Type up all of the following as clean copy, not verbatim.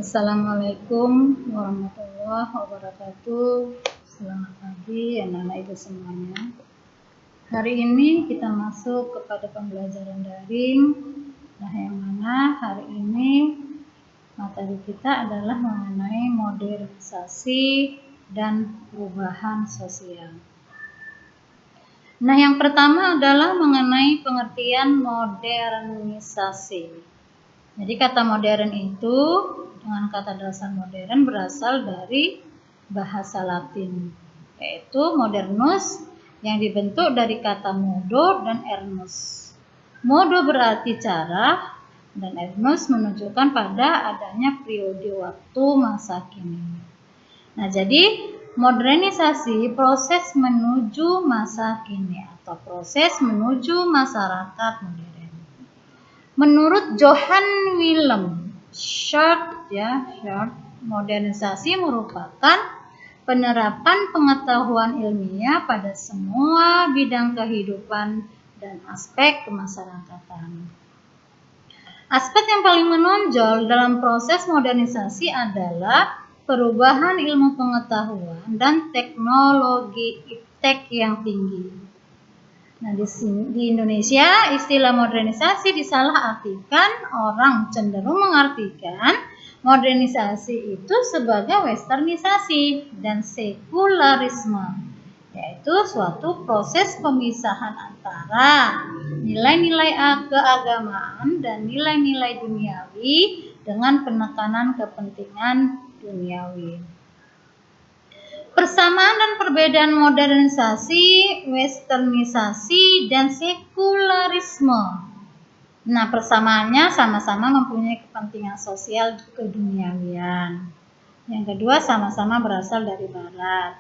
Assalamualaikum warahmatullahi wabarakatuh. Selamat pagi anak-anak ibu semuanya. Hari ini kita masuk kepada pembelajaran daring. Nah, yang mana hari ini materi kita adalah mengenai modernisasi dan perubahan sosial. Nah, yang pertama adalah mengenai pengertian modernisasi. Jadi kata modern itu dengan kata dasar modern berasal dari bahasa Latin, yaitu modernus yang dibentuk dari kata modo dan ernus. Modo berarti cara dan ernus menunjukkan pada adanya periode waktu masa kini. Nah, jadi modernisasi proses menuju masa kini atau proses menuju masyarakat modern. Menurut Johann Wilhelm Schott, modernisasi merupakan penerapan pengetahuan ilmiah pada semua bidang kehidupan dan aspek kemasyarakatan. Aspek yang paling menonjol dalam proses modernisasi adalah perubahan ilmu pengetahuan dan teknologi iptek yang tinggi. Nah, di Indonesia istilah modernisasi disalahartikan. Orang cenderung mengartikan modernisasi itu sebagai westernisasi dan sekularisme, yaitu suatu proses pemisahan antara nilai-nilai keagamaan dan nilai-nilai duniawi dengan penekanan kepentingan duniawi. Persamaan dan perbedaan modernisasi, westernisasi, dan sekularisme. Nah, persamaannya sama-sama mempunyai kepentingan sosial keduniawian. Yang kedua, sama-sama berasal dari barat.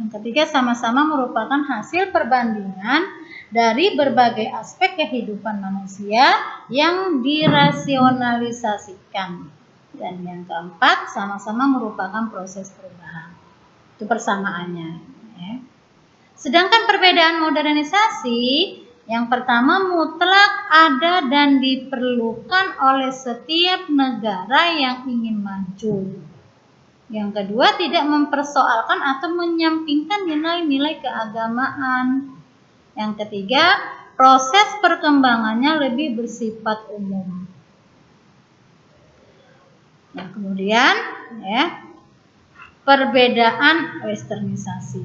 Yang ketiga, sama-sama merupakan hasil perbandingan dari berbagai aspek kehidupan manusia yang dirasionalisasikan. Dan yang keempat, sama-sama merupakan proses perubahan. Itu persamaannya, ya. Sedangkan perbedaan modernisasi, yang pertama mutlak ada dan diperlukan oleh setiap negara yang ingin maju. Yang kedua, tidak mempersoalkan atau menyampingkan nilai-nilai keagamaan. Yang ketiga, proses perkembangannya lebih bersifat umum. Nah, kemudian, perbedaan westernisasi.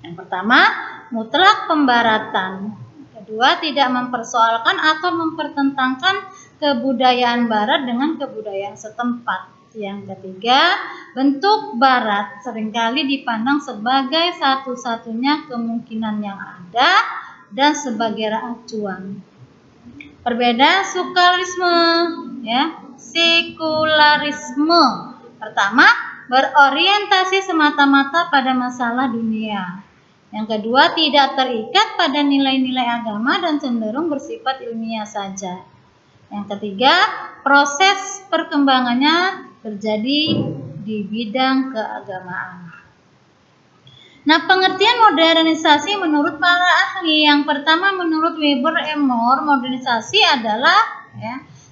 Yang pertama, mutlak pembaratan. Kedua, tidak mempersoalkan atau mempertentangkan kebudayaan barat dengan kebudayaan setempat. Yang ketiga, bentuk barat seringkali dipandang sebagai satu-satunya kemungkinan yang ada dan sebagai acuan. Perbedaan sekularisme. Pertama, berorientasi semata-mata pada masalah dunia. Yang kedua, tidak terikat pada nilai-nilai agama dan cenderung bersifat ilmiah saja. Yang ketiga, proses perkembangannya terjadi di bidang keagamaan. Nah, pengertian modernisasi menurut para ahli. Yang pertama, menurut Weber M. Moore, modernisasi adalah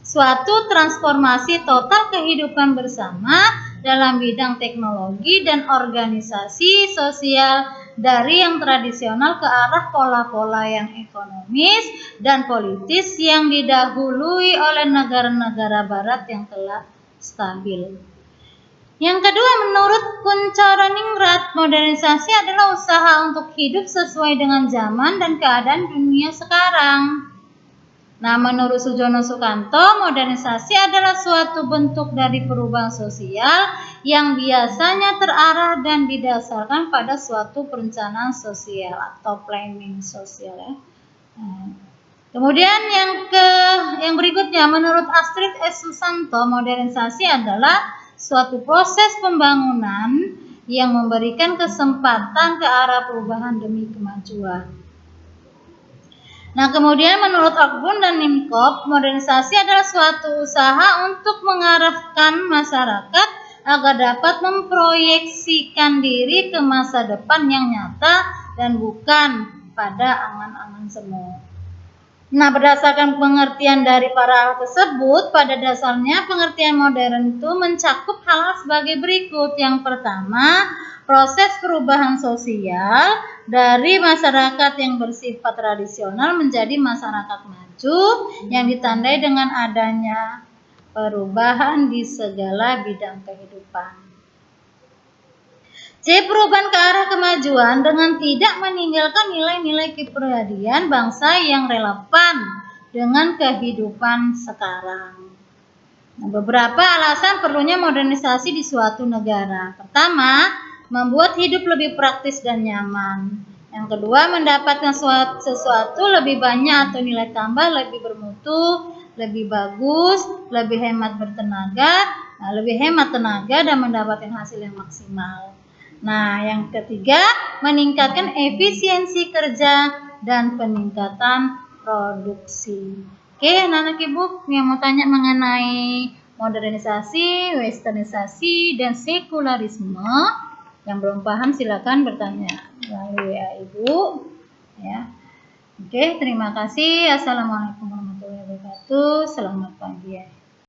suatu transformasi total kehidupan bersama dalam bidang teknologi dan organisasi sosial dari yang tradisional ke arah pola-pola yang ekonomis dan politis yang didahului oleh negara-negara barat yang telah stabil. Yang kedua, menurut Kuncharaningrad, modernisasi adalah usaha untuk hidup sesuai dengan zaman dan keadaan dunia sekarang. Nah, menurut Sujono Sukanto, modernisasi adalah suatu bentuk dari perubahan sosial yang biasanya terarah dan didasarkan pada suatu perencanaan sosial atau planning sosial. Kemudian yang berikutnya, menurut Astrid S. Susanto, modernisasi adalah suatu proses pembangunan yang memberikan kesempatan ke arah perubahan demi kemajuan. Nah, kemudian menurut Ogbun dan Nimkop, modernisasi adalah suatu usaha untuk mengarahkan masyarakat agar dapat memproyeksikan diri ke masa depan yang nyata dan bukan pada angan-angan semu. Nah, berdasarkan pengertian dari para ahli tersebut, pada dasarnya pengertian modern itu mencakup hal sebagai berikut. Yang pertama, proses perubahan sosial dari masyarakat yang bersifat tradisional menjadi masyarakat maju yang ditandai dengan adanya perubahan di segala bidang kehidupan. C. Perubahan ke arah kemajuan dengan tidak meninggalkan nilai-nilai kepribadian bangsa yang relevan dengan kehidupan sekarang. Nah, beberapa alasan perlunya modernisasi di suatu negara. Pertama, membuat hidup lebih praktis dan nyaman. Yang kedua, mendapatkan sesuatu lebih banyak atau nilai tambah lebih bermutu, lebih bagus, lebih hemat lebih hemat tenaga dan mendapatkan hasil yang maksimal. Nah, yang ketiga, meningkatkan efisiensi kerja dan peningkatan produksi. Oke, anak-anak ibu yang mau tanya mengenai modernisasi, westernisasi, dan sekularisme, yang belum paham silakan bertanya melalui WA ibu. Ya, oke, terima kasih. Assalamualaikum warahmatullahi wabarakatuh. Selamat pagi ya.